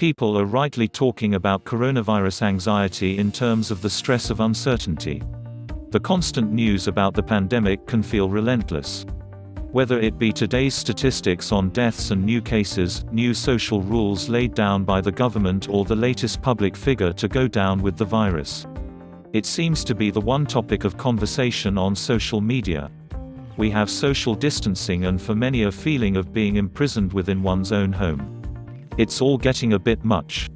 People are rightly talking about coronavirus anxiety in terms of the stress of uncertainty. The constant news about the pandemic can feel relentless. Whether it be today's statistics on deaths and new cases, new social rules laid down by the government, or the latest public figure to go down with the virus. It seems to be the one topic of conversation on social media. We have social distancing and for many a feeling of being imprisoned within one's own home. It's all getting a bit much.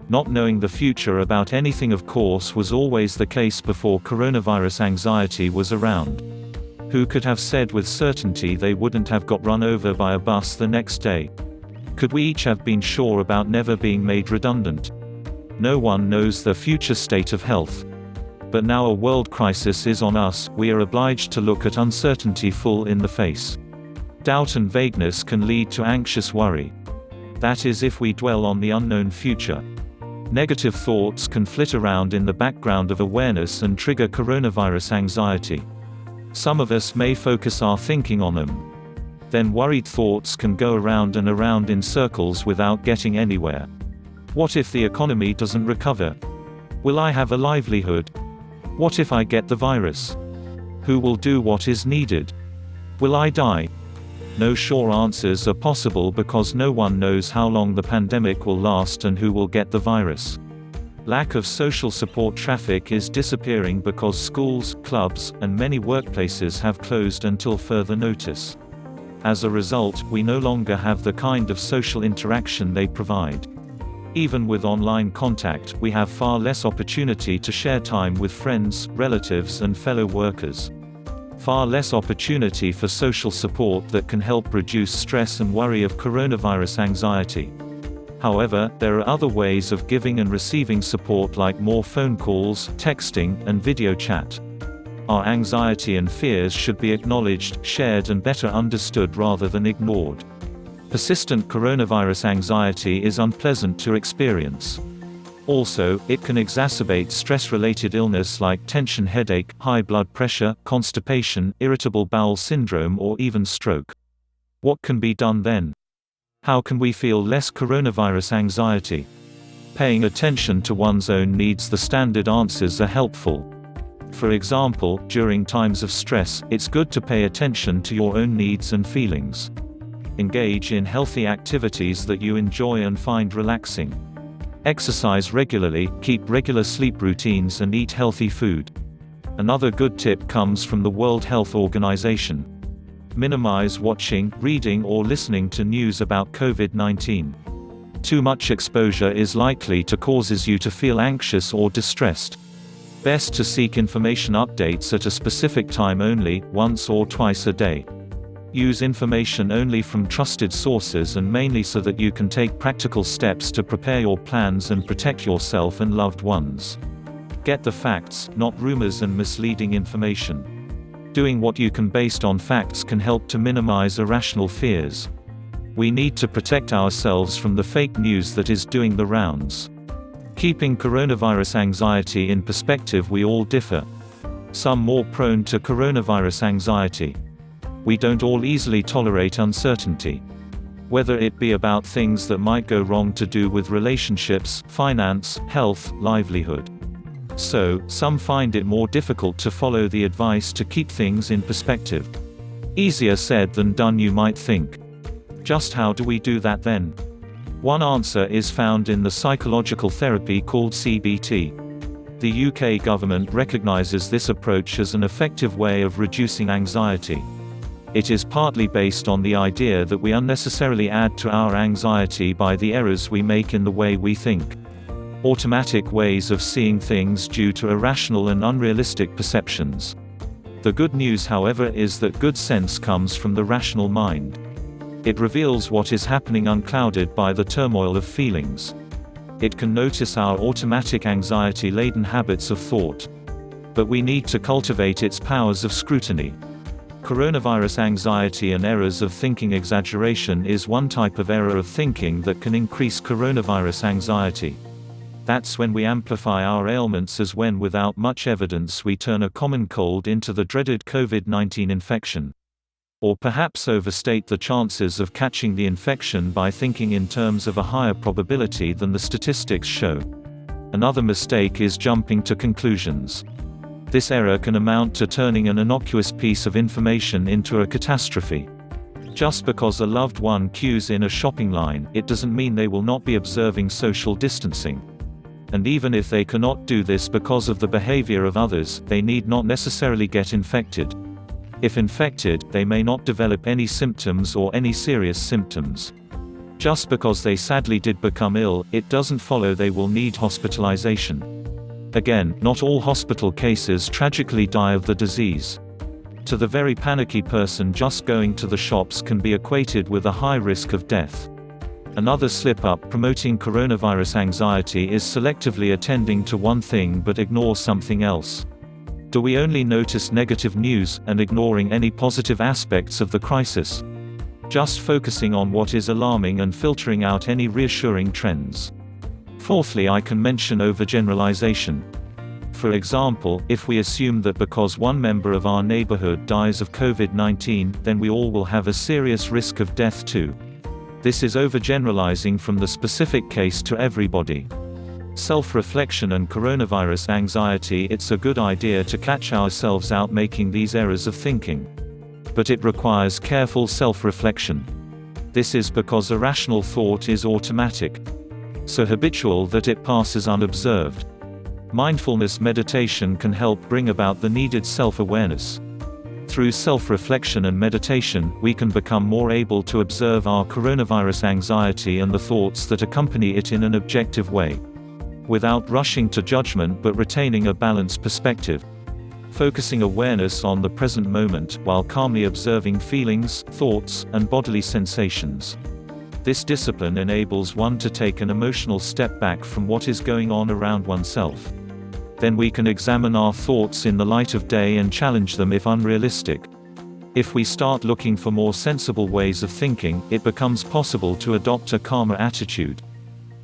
Not knowing the future about anything, of course, was always the case before coronavirus anxiety was around. Who could have said with certainty they wouldn't have got run over by a bus the next day? Could we each have been sure about never being made redundant? No one knows the future state of health. But now a world crisis is on us, we are obliged to look at uncertainty full in the face. Doubt and vagueness can lead to anxious worry. That is, if we dwell on the unknown future. Negative thoughts can flit around in the background of awareness and trigger coronavirus anxiety. Some of us may focus our thinking on them. Then worried thoughts can go around and around in circles without getting anywhere. What if the economy doesn't recover? Will I have a livelihood? What if I get the virus? Who will do what is needed? Will I die? No sure answers are possible because no one knows how long the pandemic will last and who will get the virus. Lack of social support traffic is disappearing because schools, clubs, and many workplaces have closed until further notice. As a result, we no longer have the kind of social interaction they provide. Even with online contact, we have far less opportunity to share time with friends, relatives, and fellow workers. Far less opportunity for social support that can help reduce stress and worry of coronavirus anxiety. However, there are other ways of giving and receiving support, like more phone calls, texting, and video chat. Our anxiety and fears should be acknowledged, shared, and better understood rather than ignored. Persistent coronavirus anxiety is unpleasant to experience. Also, it can exacerbate stress-related illness like tension headache, high blood pressure, constipation, irritable bowel syndrome, or even stroke. What can be done then? How can we feel less coronavirus anxiety? Paying attention to one's own needs. The standard answers are helpful. For example, during times of stress, it's good to pay attention to your own needs and feelings. Engage in healthy activities that you enjoy and find relaxing. Exercise regularly, keep regular sleep routines, and eat healthy food. Another good tip comes from the World Health Organization. Minimize watching, reading, or listening to news about COVID-19. Too much exposure is likely to cause you to feel anxious or distressed. Best to seek information updates at a specific time only, once or twice a day. Use information only from trusted sources, and mainly so that you can take practical steps to prepare your plans and protect yourself and loved ones. Get the facts, not rumors and misleading information. Doing what you can based on facts can help to minimize irrational fears. We need to protect ourselves from the fake news that is doing the rounds. Keeping coronavirus anxiety in perspective, we all differ. Some more prone to coronavirus anxiety. We don't all easily tolerate uncertainty. Whether it be about things that might go wrong, to do with relationships, finance, health, livelihood. So, some find it more difficult to follow the advice to keep things in perspective. Easier said than done, you might think. Just how do we do that then? One answer is found in the psychological therapy called CBT. The UK government recognises this approach as an effective way of reducing anxiety. It is partly based on the idea that we unnecessarily add to our anxiety by the errors we make in the way we think. Automatic ways of seeing things due to irrational and unrealistic perceptions. The good news, however, is that good sense comes from the rational mind. It reveals what is happening unclouded by the turmoil of feelings. It can notice our automatic anxiety-laden habits of thought. But we need to cultivate its powers of scrutiny. Coronavirus anxiety and errors of thinking. Exaggeration is one type of error of thinking that can increase coronavirus anxiety. That's when we amplify our ailments, as when without much evidence we turn a common cold into the dreaded COVID-19 infection. Or perhaps overstate the chances of catching the infection by thinking in terms of a higher probability than the statistics show. Another mistake is jumping to conclusions. This error can amount to turning an innocuous piece of information into a catastrophe. Just because a loved one queues in a shopping line, it doesn't mean they will not be observing social distancing. And even if they cannot do this because of the behavior of others, they need not necessarily get infected. If infected, they may not develop any symptoms or any serious symptoms. Just because they sadly did become ill, it doesn't follow they will need hospitalization. Again, not all hospital cases tragically die of the disease. To the very panicky person, just going to the shops can be equated with a high risk of death. Another slip-up promoting coronavirus anxiety is selectively attending to one thing but ignore something else. Do we only notice negative news, and ignoring any positive aspects of the crisis? Just focusing on what is alarming and filtering out any reassuring trends. Fourthly, I can mention overgeneralization. For example, if we assume that because one member of our neighborhood dies of COVID-19, then we all will have a serious risk of death too. This is overgeneralizing from the specific case to everybody. Self-reflection and coronavirus anxiety. It's a good idea to catch ourselves out making these errors of thinking. But it requires careful self-reflection. This is because irrational thought is automatic, so habitual that it passes unobserved. Mindfulness meditation can help bring about the needed self-awareness. Through self-reflection and meditation, we can become more able to observe our coronavirus anxiety and the thoughts that accompany it in an objective way, without rushing to judgment but retaining a balanced perspective. Focusing awareness on the present moment, while calmly observing feelings, thoughts, and bodily sensations. This discipline enables one to take an emotional step back from what is going on around oneself. Then we can examine our thoughts in the light of day and challenge them if unrealistic. If we start looking for more sensible ways of thinking, it becomes possible to adopt a calmer attitude.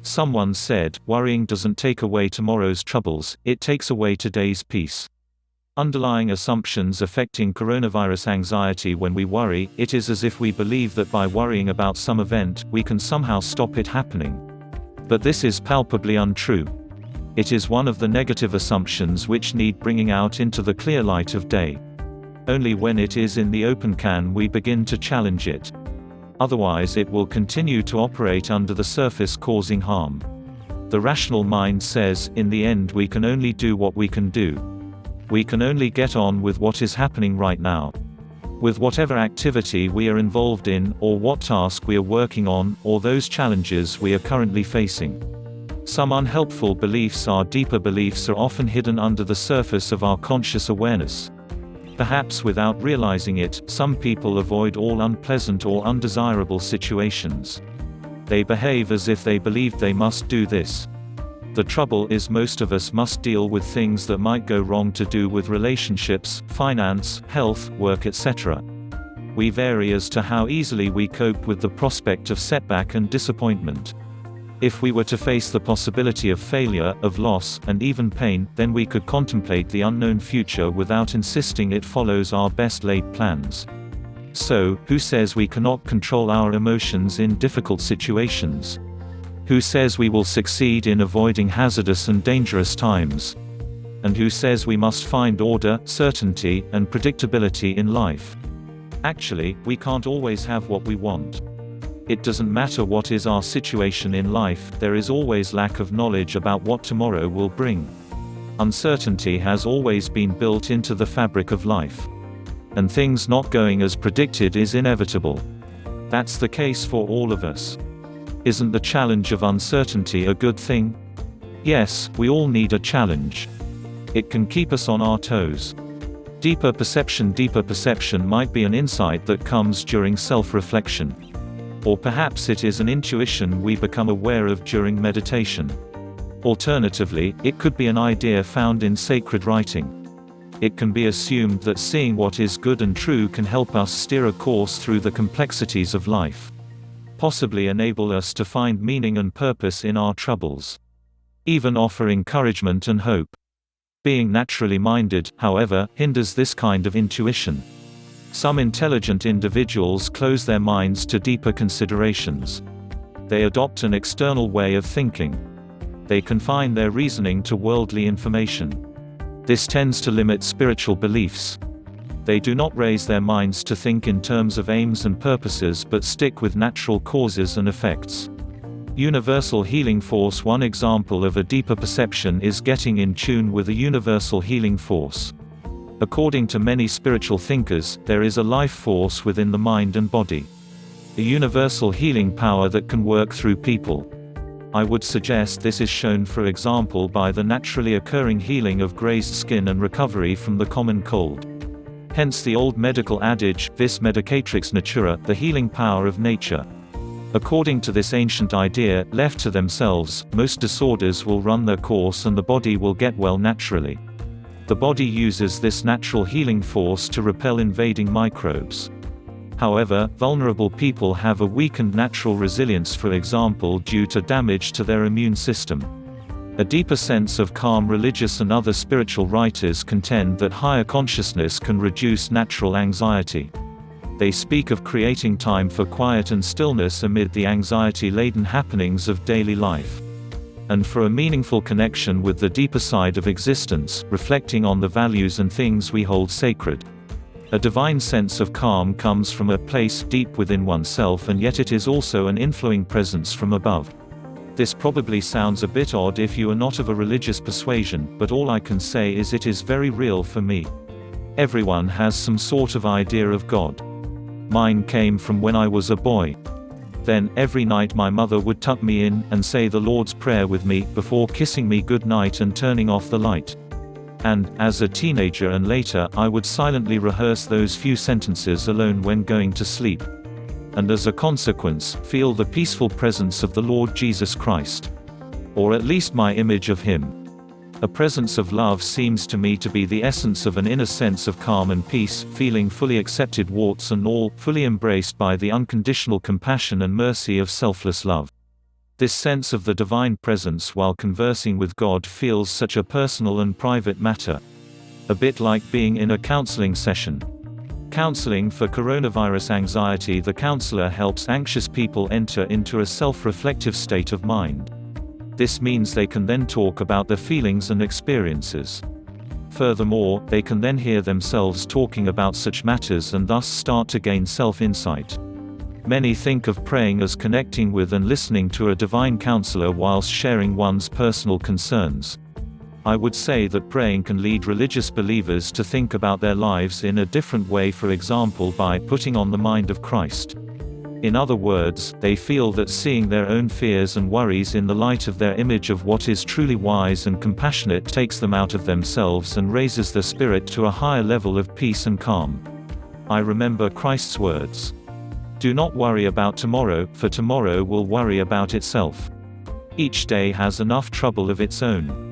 Someone said, "Worrying doesn't take away tomorrow's troubles, it takes away today's peace." Underlying assumptions affecting coronavirus anxiety. When we worry, it is as if we believe that by worrying about some event, we can somehow stop it happening. But this is palpably untrue. It is one of the negative assumptions which need bringing out into the clear light of day. Only when it is in the open can we begin to challenge it. Otherwise it will continue to operate under the surface, causing harm. The rational mind says, in the end we can only do what we can do. We can only get on with what is happening right now. With whatever activity we are involved in, or what task we are working on, or those challenges we are currently facing. Some unhelpful beliefs, our deeper beliefs, are often hidden under the surface of our conscious awareness. Perhaps without realizing it, some people avoid all unpleasant or undesirable situations. They behave as if they believed they must do this. The trouble is, most of us must deal with things that might go wrong, to do with relationships, finance, health, work, etc. We vary as to how easily we cope with the prospect of setback and disappointment. If we were to face the possibility of failure, of loss, and even pain, then we could contemplate the unknown future without insisting it follows our best laid plans. So, who says we cannot control our emotions in difficult situations? Who says we will succeed in avoiding hazardous and dangerous times? And who says we must find order, certainty, and predictability in life? Actually, we can't always have what we want. It doesn't matter what is our situation in life, there is always lack of knowledge about what tomorrow will bring. Uncertainty has always been built into the fabric of life. And things not going as predicted is inevitable. That's the case for all of us. Isn't the challenge of uncertainty a good thing? Yes, we all need a challenge. It can keep us on our toes. Deeper perception might be an insight that comes during self-reflection. Or perhaps it is an intuition we become aware of during meditation. Alternatively, it could be an idea found in sacred writing. It can be assumed that seeing what is good and true can help us steer a course through the complexities of life. Possibly enable us to find meaning and purpose in our troubles. Even offer encouragement and hope. Being naturally minded, however, hinders this kind of intuition. Some intelligent individuals close their minds to deeper considerations. They adopt an external way of thinking. They confine their reasoning to worldly information. This tends to limit spiritual beliefs. They do not raise their minds to think in terms of aims and purposes but stick with natural causes and effects. Universal healing force. One example of a deeper perception is getting in tune with a universal healing force. According to many spiritual thinkers, there is a life force within the mind and body. A universal healing power that can work through people. I would suggest this is shown for example by the naturally occurring healing of grazed skin and recovery from the common cold. Hence the old medical adage, vis medicatrix natura, the healing power of nature. According to this ancient idea, left to themselves, most disorders will run their course and the body will get well naturally. The body uses this natural healing force to repel invading microbes. However, vulnerable people have a weakened natural resilience, for example due to damage to their immune system. A deeper sense of calm. Religious and other spiritual writers contend that higher consciousness can reduce natural anxiety. They speak of creating time for quiet and stillness amid the anxiety-laden happenings of daily life. And for a meaningful connection with the deeper side of existence, reflecting on the values and things we hold sacred. A divine sense of calm comes from a place deep within oneself, and yet it is also an inflowing presence from above. This probably sounds a bit odd if you are not of a religious persuasion, but all I can say is it is very real for me. Everyone has some sort of idea of God. Mine came from when I was a boy. Then, every night my mother would tuck me in, and say the Lord's Prayer with me, before kissing me good night and turning off the light. And, as a teenager and later, I would silently rehearse those few sentences alone when going to sleep. And as a consequence, feel the peaceful presence of the Lord Jesus Christ. Or at least my image of Him. A presence of love seems to me to be the essence of an inner sense of calm and peace, feeling fully accepted warts and all, fully embraced by the unconditional compassion and mercy of selfless love. This sense of the divine presence while conversing with God feels such a personal and private matter. A bit like being in a counseling session. Counseling for coronavirus anxiety. The counselor helps anxious people enter into a self-reflective state of mind. This means they can then talk about their feelings and experiences. Furthermore, they can then hear themselves talking about such matters and thus start to gain self-insight. Many think of praying as connecting with and listening to a divine counselor whilst sharing one's personal concerns. I would say that praying can lead religious believers to think about their lives in a different way, for example by putting on the mind of Christ. In other words, they feel that seeing their own fears and worries in the light of their image of what is truly wise and compassionate takes them out of themselves and raises their spirit to a higher level of peace and calm. I remember Christ's words. Do not worry about tomorrow, for tomorrow will worry about itself. Each day has enough trouble of its own.